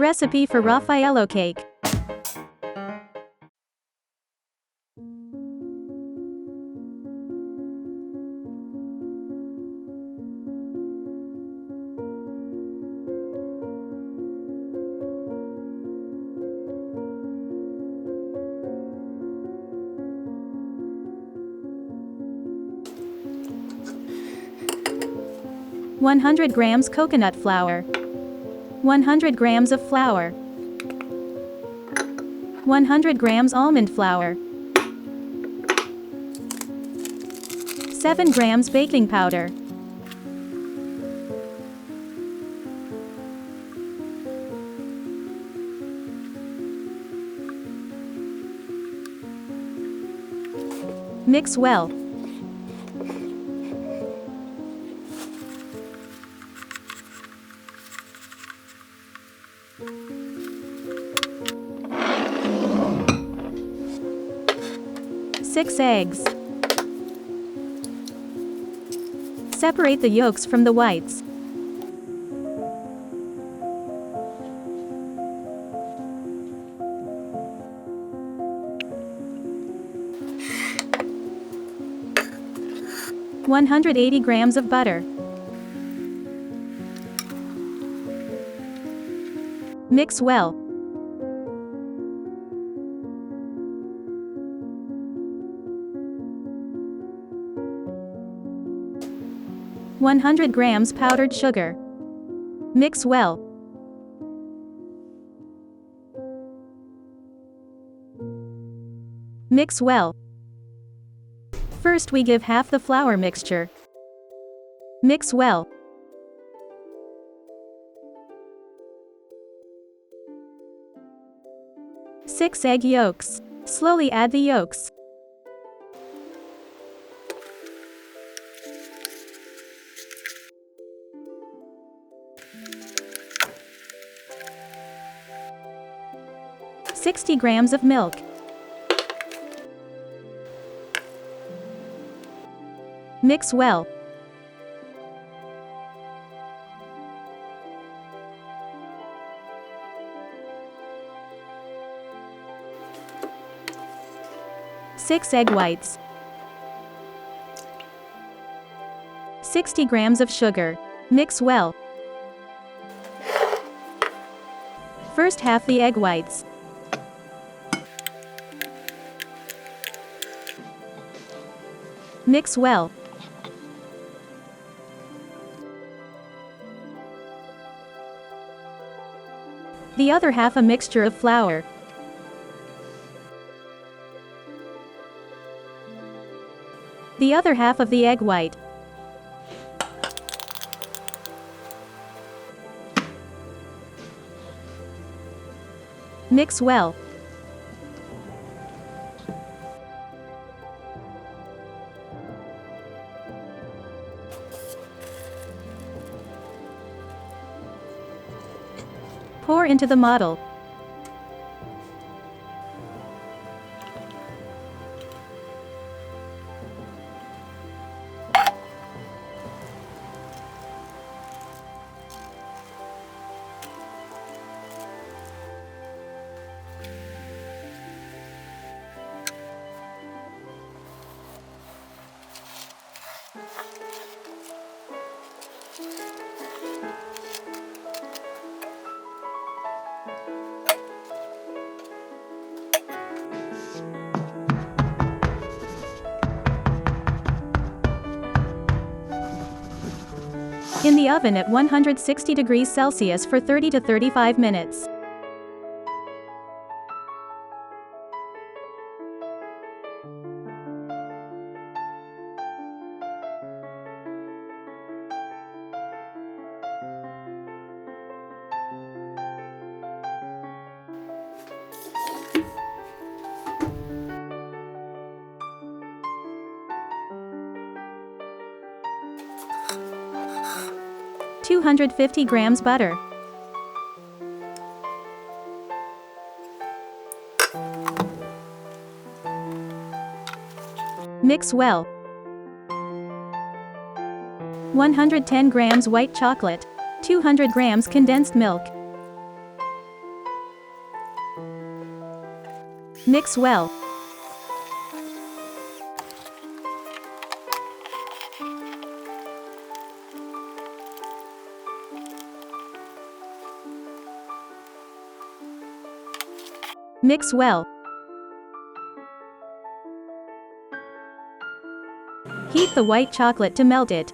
Recipe for Raffaello cake. "100 grams coconut flour, 100 grams of flour, 100 grams almond flour, 7 grams baking powder, 'Mix well. Six eggs. Separate the yolks from the whites. "180 grams of butter. Mix well. "100 grams powdered sugar. Mix well. Mix well. First we give half the flour mixture. Mix well. Six egg yolks. Slowly add the yolks. "60 grams of milk. Mix well. Six egg whites. 60 grams of sugar. Mix well. First half the egg whites. Mix well. The other half a mixture of flour. The other half of the egg white. Mix well. Pour into the model. In the oven at 160 degrees Celsius for 30 to 35 minutes. "250 grams butter. Mix well. 110 grams white chocolate. 200 grams condensed milk. Mix well. Mix well. Heat the white chocolate to melt it.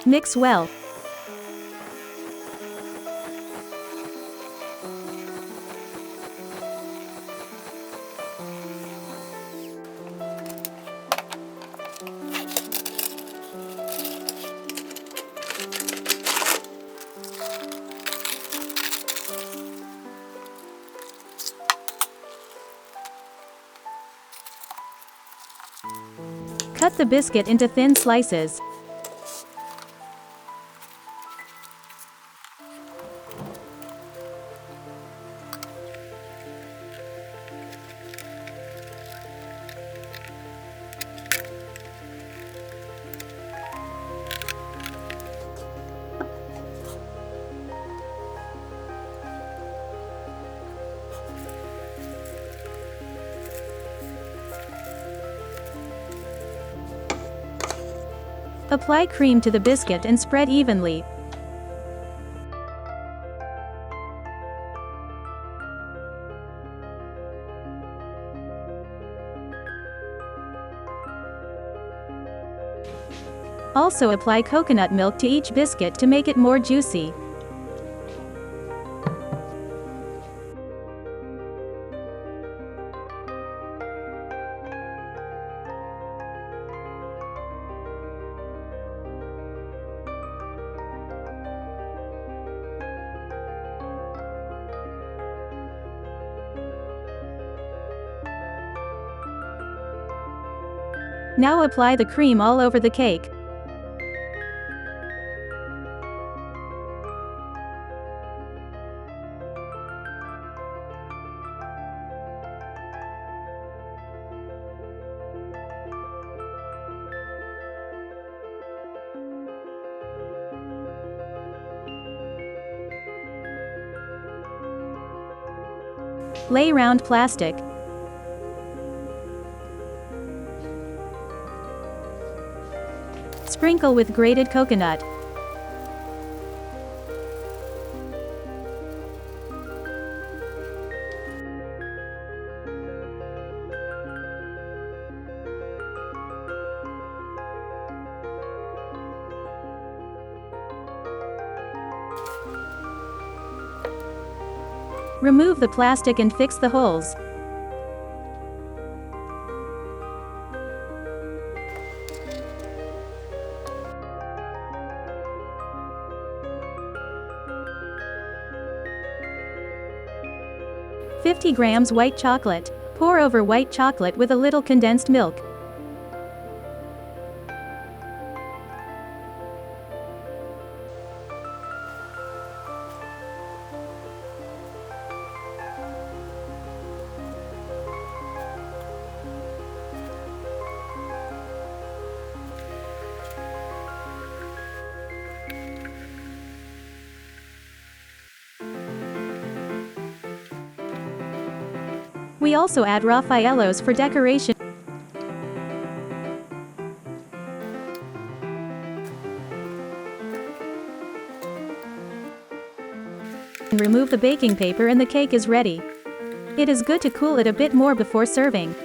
Mix well. Cut the biscuit into thin slices. Apply cream to the biscuit and spread evenly. Also apply coconut milk to each biscuit to make it more juicy. Now apply the cream all over the cake. Lay round plastic. Sprinkle with grated coconut. Remove the plastic and fix the holes. "50 grams white chocolate. Pour over white chocolate with a little condensed milk. We also add Raffaellos for decoration. Remove the baking paper and the cake is ready. It is good to cool it a bit more before serving.